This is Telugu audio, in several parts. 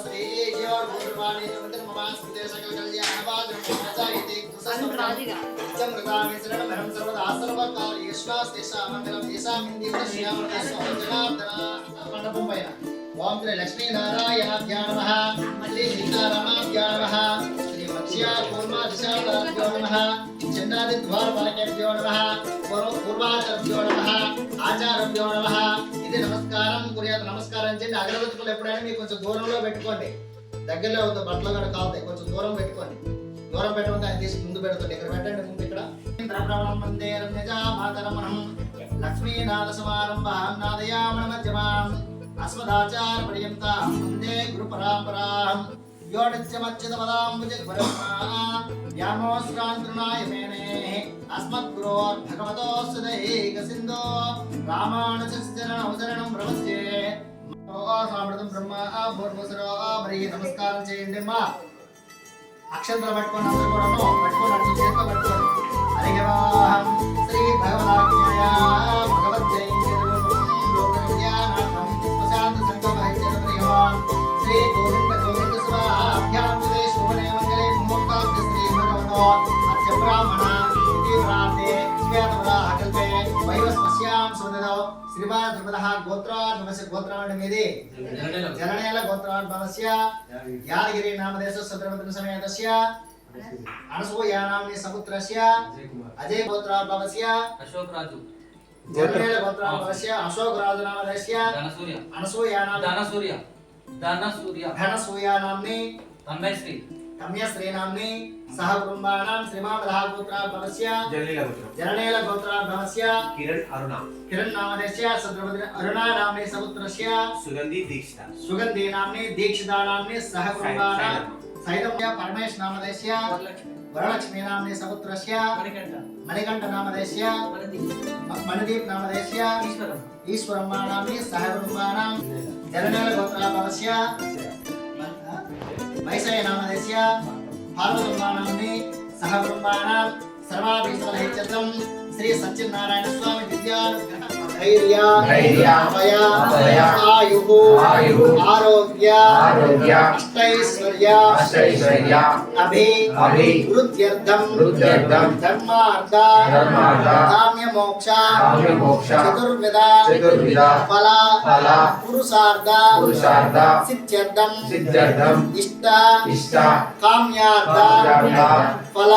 श्री योर भूर्वाणी नमः ममास्ते सकल कल्याण भाग्यम प्रजायते कुसंस्कृतं जमृतामि शरणमहं सर्वदा सर्वकार्येष्वास्ते शामंगलं येषां हिन्दीवश्यामते सौजनार्दना मंडपं पైన ఓం శ్రీ లక్ష్మీనారాయణాభ్యో నమః శ్రీ సీతారామాభ్యో నమః శ్రీ మత్స్య కూర్మాదిశాభ్యో నమః చండాది ద్వారపాలకేభ్యో నమః పూర్వాచార్యభ్యో నమః ఆచార్యభ్యో నమః ఇది నమస్కారం కుర్యాత నమస్కారం చేయండి. అగరబత్తులు ఎప్పుడైనా మీరు కొంచెం దూరంలో పెట్టుకోండి, దగ్గరలో ఉంది బట్టలు కూడా కావుతాయి, కొంచెం దూరం పెట్టుకోండి. దూరం పెట్టడం ఆయన తీసి ముందు పెడుతుంది, ఇక్కడ పెట్టండి ముందు. ఇక్కడ ఇంద్రప్రవణం వందే రమ్యజా మాతరమణం లక్ష్మీనాథ సమారంభాం నాదయామణ మధ్యమాం అస్మదాచార పర్యంతాం వందే గురు పరంపరాం వ్యామోస్రాంతృణాయ మేనే అస్మద్గురోర్ భగవతోస్సు దైకసిందో రామానుజశరణం శరణం ప్రవస్యే సామృతం బ్రహ్మ భూర్భుసరో మరి నమస్కారం చేయండి. మా అక్షంతలు పట్టుకొని అందరూ కూడాను పట్టుకోండి, చేతితో పట్టుకోండి. హరిహం శ్రీ భగవదాజ్ఞాయ భగవద్జయంత్యానాథం ప్రశాంత సంకల్ప శ్రీ గోవింద గోవింద స్వాభ్యాం శోభనే మంగళే ముహూర్తాబ్ద శ్రీ భగవతో అత్య బ్రాహ్మణ ఇతి ప్రార్థే శ్వేతవరాహకల్పే వైవస్మస్యాం సుదదో శ్రీపాదృపదః గోత్రాన్వస్య గోత్రాన్ని మీది జననేల గోత్రాన్వస్య యాదగిరి నామదేశ సద్రవత్న సమేతస్య అనసూయానామ్ని సపుత్రస్య అజయ గోత్రాన్వస్య అశోక్ రాజు జననేల గోత్రాన్వస్య అశోక్ రాజు నామదేశ అనసూయానాం ధనసూయానామ్ని తమ్యశ్రీ నామ్ని సహ కుటుంబానాం శ్రీమామదః గోత్రాన్వస్య జననేల గోత్రాన్వస్య కిరణ్ నామదేశ సద్రవత్న అరుణా నామ్ని సపుత్రస్య సుగంధి నామ్ని దీక్షితా నామ్ని సహ కుటుంబానాం సైదమ్య పరమేశ్ నామదేశ వరలక్ష్మీ నామ్ని సపుత్రస్య మణికంఠ నామదేశ మణిదీప్ నామదేశ ఈశ్వరమ్మ నామ్ని సహ కుటుంబానాం జననేల గోత్రాన్వస్య వైశయ నామదేశ పార్వతమ్మ నామ్ని సహ కుటుంబానాం సర్వాభీష్టం శ్రీ సత్యనారాయణ స్వామి విద్యానుగ్రహ ధైర్య అభయ ఆయుః ఆరోగ్య అష్టైశ్వర్య అభివృద్ధ్యర్థం ధర్మార్థ కామ్య మోక్ష చతుర్విధ ఫల పురుషార్థ సిద్ధ్యర్థం ఇష్ట కామ్యార్థ ఫల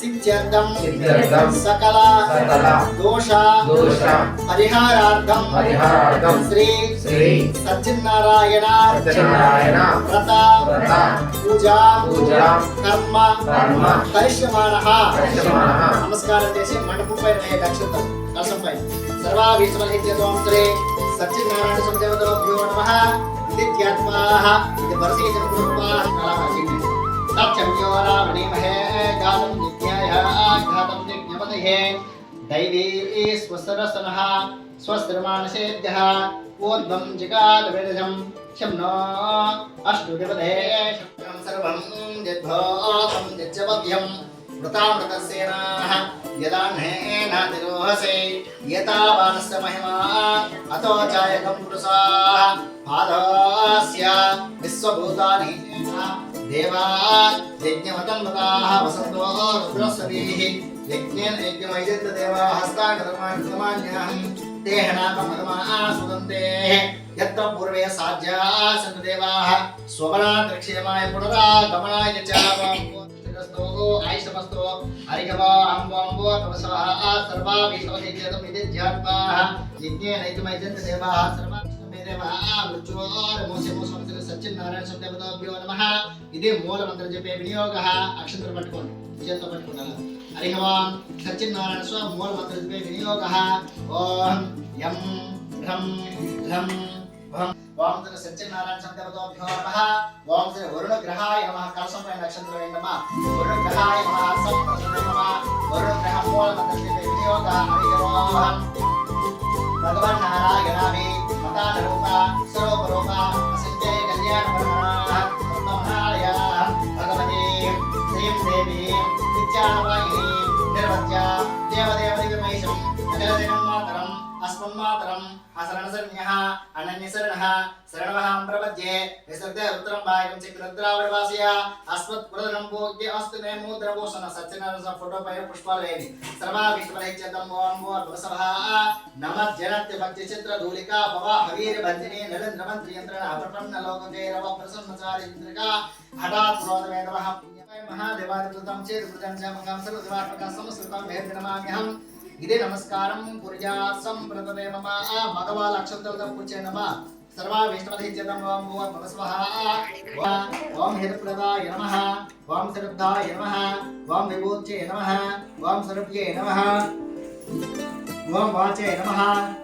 సిద్ధ్యర్థం సకల దోష పరిహారార్థం శ్రీ సత్యనారాయణ వ్రత పూజా కర్మ కరిష్యమాణః. నమస్కారం చేసి మండపం పైన అక్షంతం కలశం పైన సర్వాభీష్టం శ్రీ సత్యనారాయణ సందేవతోభ్యో నమః నిత్యాత్మాః ఇది వరసేచన కుటుంబాః కళాభాషిణి సత్యమ్యో రామణీమహే గాతం నిత్యాయ ఘాతం నిజ్ఞపతయే दैवी स्वस्तरसनः स्वस्तिर्मानसेभ्यः ऊर्ध्वं जिगालवेदजं शम्नो अष्टुदिपदे शक्तिं सर्वं यद्भोतं यज्जपद्यं वृतामृतसेनाः यदाह्नेनातिरोहसे यतावानस्य महिमा अतो जायकं पुरुषाः पादस्य विश्वभूतानि देवा यज्ञवतन्वताः वसन्तो रुद्रस्वतीः यज्ञेन यज्ञमयजन्त देवा हस्तागतमान्यहं देहनाकमदमाः सुदन्ते यत्र पूर्वे साज्या सन्त देवाः स्वबलाद्रक्षेमाय पुनरागमनाय च वामस्तो आयुषमस्तो हरिगवाम्बो तपसः सर्वाभिषोदित्यतम् इति ध्यात्वाः यज्ञेन यज्ञमयजन्त देवाः सर्वाभिषमे देवाः मृत्योर्मोक्षमोक्षमस्य सच्चिन्नारायण संदेवताभ्यो नमः. इति मूलमन्त्र जपे विनियोगः. अक्षंतर पट्टुकोंडि చేతితో పట్టుకున్నాను. హరి ఓం సత్యనారాయణ స్వామి మూల మంత్ర జపే వినియోగః. ఓం యం హ్రం హ్రం ఓం ఓం శ్రీ సత్యనారాయణ సందేవతాభ్యో నమః. ఓం శ్రీ వరుణ గ్రహాయ నమః. కలశం పైన నక్షత్రం వేయండమ్మా. వరుణ గ్రహాయ నమః. సంప్రసన్న నమః. వరుణ గ్రహ మూల మంత్ర జపే వినియోగః. హరి ఓం భగవాన్ నారాయణామి మతాన రూప సర్వరూప అసింతే కళ్యాణ పరమః పద్మనాయ భగవతే శ్రీం దేవి నిత్యానవాయిని నిర్వత్య దేవదేవదిగమేశం అగలదినం మాతరం అస్మం तन्मातरम् असरणसरण्यः अनन्यशरणः शरणवहं प्रपद्ये विसर्गे रुद्रं भागं चक्रद्रावडवासय अस्मत्पुरधनं भोग्य अस्तु मे मूत्रभूषण सत्यनारायण फोटो पै पुष्पालयेनि सर्वा विष्णुपरिचितं ओम वसवः नमः जनत्य भक्ति चित्र धूलिका भवा हवीर बंदिनी नरेंद्र मंत्री यंत्रण प्रपन्न लोकदेव प्रसन्नचारि इंद्रिका हठात् क्रोधमेधवः महादेवादिकृतं चेत् कृतं च मंगं सर्वदेवात्मकं समस्तुतं भेद नमाम्यहम् इदे नमस्कारं कुर्यात् संप्रतते मम मगवाल अक्षन्तलतं पूज्य नमः सर्वा विष्णुपरिचितं ओम वसवः ओम हेतुप्रदाय नमः ओम श्रद्धाय नमः ओम विभूत्ये नमः ओम स्वरूप्ये नमः ओम वाचे नमः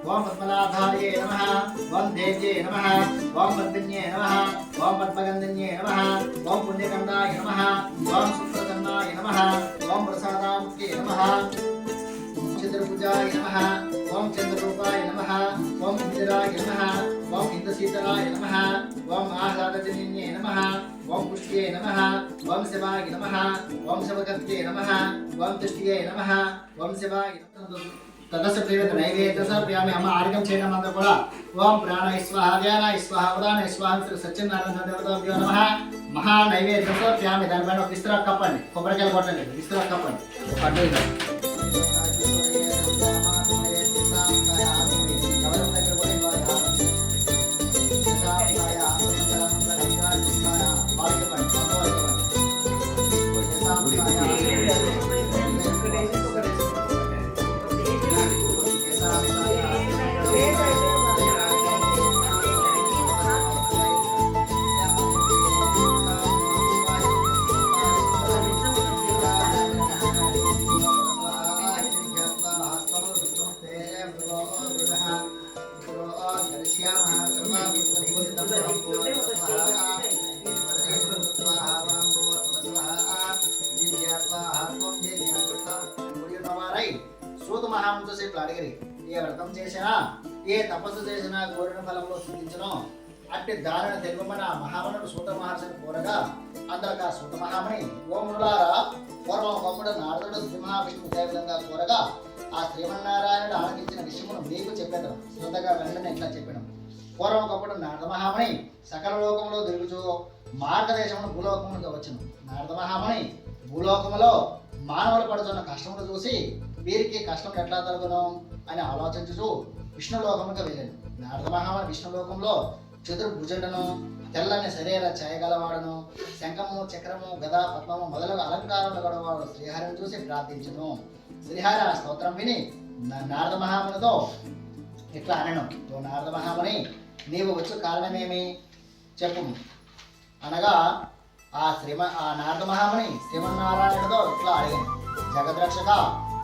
ओम पद्मनाभाय नमः ओम देव्ये नमः ओम पद्मिन्ये नमः ओम पद्मगन्धन्ये नमः ओम पुण्यगन्धाय नमः ओम सुप्रसन्नाय नमः ओम प्रसादामुख्ये नमः चंद्रपूजाय नमः ओम चंद्ररूपाय नमः ओम इंदिराय नमः ओम इंद्रशीतलाय नमः ओम आह्लादजनिन्ये नमः ओम पुष्ये नमः ओम शिवाय नमः ओम शिवगत्ये नमः ओम तुष्ट्ये नमः ओम शिवाय तदस्य प्रेरित नैवेद्य समर्पयामि हम आर्गं చేయనమంత కూడా ఓం ప్రాణాయ స్వాహ ధ్యానాయ స్వాహ ఉదానాయ స్వాహ శ్రీ సత్యనారాయణ దేవతాభ్యో నమః మహా నైవేద్యం సమర్పయామి దానిపైన ఒక విస్తర కప్పండి కొబ్బరికాయలు కొట్టండి విస్తర కప్పండి పడ్డది సూత మహామునితో సేపు అడిగిరి ఏ వ్రతం చేసినా ఏ తపస్సు చేసినా కోరిన ఫలంలో సిద్ధించను అట్టి దానిని తెలుపమని ఆ మహామునుడు సూత మహర్షిని కోరగా అందులో సూత మహాముని ఓములారా పూర్వం ఒకప్పుడు నారదుడు శ్రీ మహావిష్ణువు ఇదే విధంగా కోరగా ఆ శ్రీమన్నారాయణుడు ఆనందించిన విషయమును మీకు చెప్పేదాం శ్రద్ధగా వెంటనే ఇట్లా చెప్పాను పూర్వం ఒకప్పుడు నారద మహాముని సకల లోకంలో తిరుగుచూ మార్గదేశమును భూలోకమునుగా వచ్చును నారద మహాముని భూలోకములో మానవులు పడుతున్న కష్టమును చూసి వీరికి కష్టం ఎట్లా తరుగును అని ఆలోచించుచు విష్ణులోకముగా వెళ్ళాను నారద మహాముని విష్ణులోకంలో చతుర్భుజుడను తెల్లని శరీర చేయగలవాడును శంఖము చక్రము గద పద్మము మొదలగు అలంకారములు గలవాడు శ్రీహరిని చూసి ప్రార్థించును శ్రీహరి ఆ స్తోత్రం విని నారద మహామునితో ఇట్లా అనను ఓ నారద మహాముని నీవు వచ్చు కారణమేమి చెప్పు అనగా ఆ నారద మహాముని శ్రీమన్నారాయణుడితో ఇట్లా అడిగాను జగద్రక్షక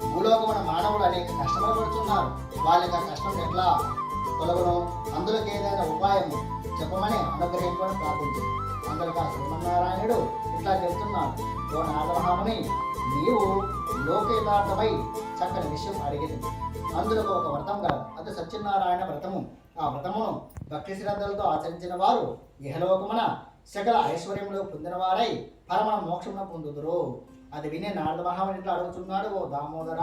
భూలోకమున మానవుడు అనేక కష్టములు పడుతున్నారు వాళ్ళకి ఆ కష్టం ఎట్లా తొలగును అందులోకి ఏదైనా ఉపాయం చెప్పమని అనుగ్రహించమని ప్రార్థించింది అందులో ఆ శ్రీమన్నారాయణుడు ఇట్లా చెప్తున్నాడు ఓ నారద మహాముని నీవు లోకయథార్థమై చక్కని విషయం అడిగింది అందులో ఒక వ్రతం గలదు అది సత్యనారాయణ వ్రతము ఆ వ్రతమును భక్తి శ్రద్ధలతో ఆచరించిన వారు ఇహలోకమున సకల ఐశ్వర్యములు పొందిన వారై పరమ మోక్షమును పొందుదురు అది వినే నారద మహాముని ఇట్లా అడుగుతున్నాడు ఓ దామోదర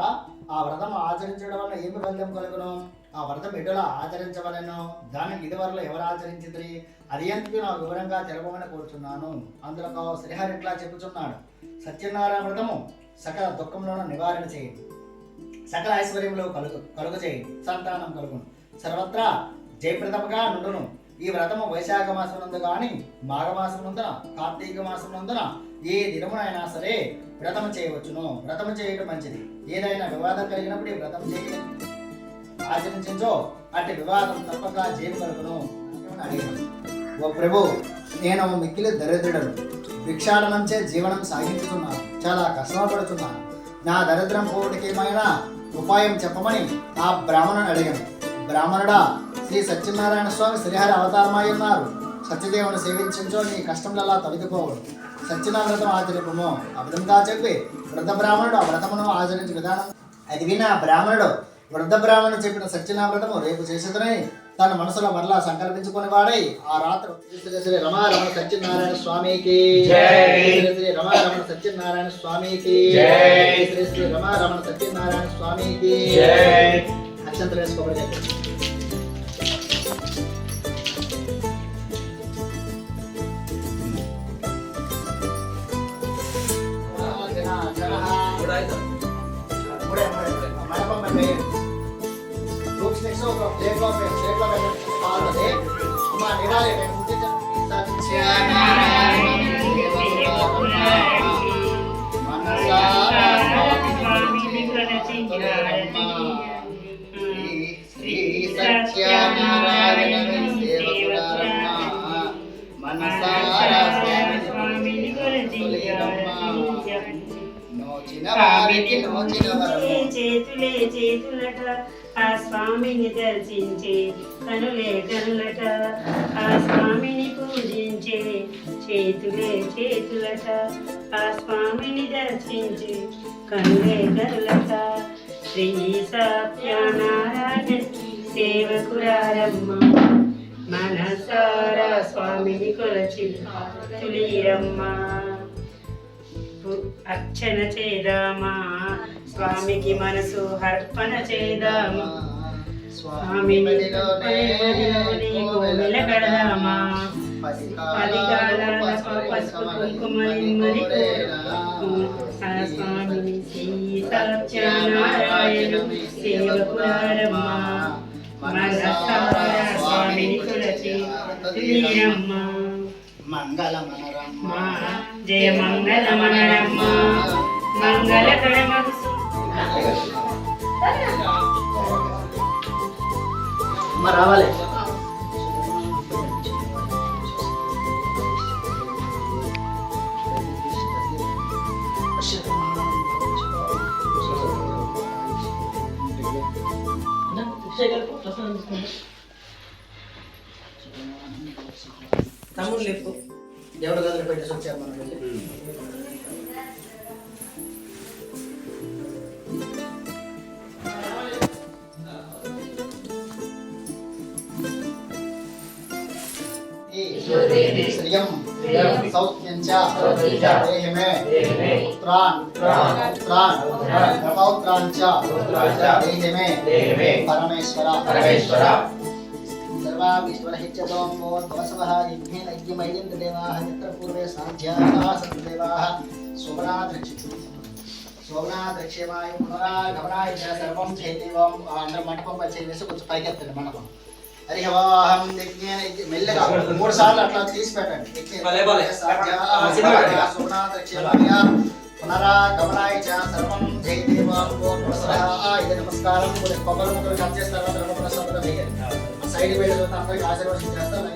ఆ వ్రతం ఆచరించడం వల్ల ఏమి ఫలితం కలుగును ఆ వ్రతం ఎటులా ఆచరించవలను దానికి ఇదివరలో ఎవరు ఆచరించిద్రి అది ఎందుకు నాకు వివరంగా తెలపమని కోరుచున్నాను అందులో శ్రీహరి ఇట్లా చెప్పుచున్నాడు సత్యనారాయణ వ్రతము సకల దుఃఖంలోనూ నివారణ చేయండి సకల ఐశ్వర్యంలో కలుగు చేయండి సంతానం కలుగును సర్వత్రా జయప్రదముగా నుండును ఈ వ్రతము వైశాఖ మాసమునందు గాని మాఘమాసమునందున కార్తీక మాసమునందున ఏ దినమునైనా సరే వ్రతము చేయవచ్చును వ్రతము చేయడం మంచిది ఏదైనా వివాదం కలిగినప్పుడు ఈ వ్రతం చేయ ఆచరించో అట్టి వివాదం తప్పక జయం కలుగును అడిగాను ఓ ప్రభు నేను మిక్కిలి దరిద్రుడను భిక్షాటనంచే జీవనం సాగించుతున్నాను చాలా కష్టపడుతున్నాను నా దరిద్రం పోవడానికి ఏమైనా ఉపాయం చెప్పమని ఆ బ్రాహ్మణుని అడిగాను బ్రాహ్మణుడా శ్రీ సత్యనారాయణ స్వామి శ్రీహరి అవతారమై ఉన్నారు సత్యదేవుని సేవించో నీ కష్టంలో తొలగిపోవడు సత్యనారాయణ వ్రతం ఆచరింపము ఆ విధంగా చెప్పి వృద్ధ బ్రాహ్మణుడు ఆ వ్రతమును ఆచరించే విధానం అది విన బ్రాహ్మణుడు వృద్ధ బ్రాహ్మణుడు చెప్పిన సత్యనారాయణ వ్రతము రేపు చేసేదని తన మనసులో మరలా సంకల్పించుకుని వాడై ఆ రాత్రి శ్రీ రమారమణ సత్యనారాయణ స్వామికి శ్రీ రమారమణ సత్యనారాయణ స్వామికి శ్రీ రమారమణ సత్యనారాయణ స్వామికి అక్షంతలు వేసుకోబడి ప్లేట్లో పెట్టండి పార్వతి అమ్మ నిరాలే నేను ముట్టించండి సత్యనారాయణ మనసారా స్వామిని కొలచించారమ్మ శ్రీ సత్యనారాయణ సేవకురారమ్మ మనసారా స్వామిని కొలచించారమ్మ నోచిన వారికి నోచిన వరము చేతులే చేతులట ఆ స్వామిని దర్శించే కనులే కనులట ఆ స్వామిని పూజించే చేతులే చేతులట ఆ స్వామిని దర్శించే కనులే కనులట శ్రీ సత్యనారాయణ సేవకురారమ్మ మనసారా స్వామిని కొలచి తులిరమ్మ అర్చన చేద్దామా స్వామికి మనసు అర్పణ చేద్దామా స్వామిని కోవెల కడదామా పది కాలాల పసుపు కుంకుమని స్వామిని శ్రీ సత్యనారాయణ సేవకురారమ్మ మనసారా స్వామిని కొలచి తులిరమ్మ మంగళమనరమ్మ జయ మంగళమనరమ్మ మంగళకరమగు అమ్మ రావాలి తమ్ముడు లేపు దేవుడు గదిలో పెట్టేసి వచ్చారు మనం శ్రియం సౌఖ్యం చ దేహి మే పుత్రాన్ పౌత్రాన్ చ దేహి మే పరమేశ్వర सर्वाभीश्वरहित्यतों भवसवः यज्ञेन यज्ञमयं देवाः यत्र पूर्वे साध्याः सन्ति देवाः శోభనాద్రక్ష్యమాయ పునరాగమనాయ చ సర్వం చేతివం అందరూ మంటపం పై చేసి కొంచెం పైకి ఎత్తండి మండపం హరి హవాహం యజ్ఞేన మెల్లగా 3 సార్లు అట్లా తీసి పెట్టండి శోభనాద్రక్ష్యమాయ పునరాగమనాయ చ సర్వం చేతివం ఇది నమస్కారం కొబ్బరి ముక్కలు కట్ చేస్తారు సైడ్ వేడి అందరికి ఆశీర్వదించేస్తారు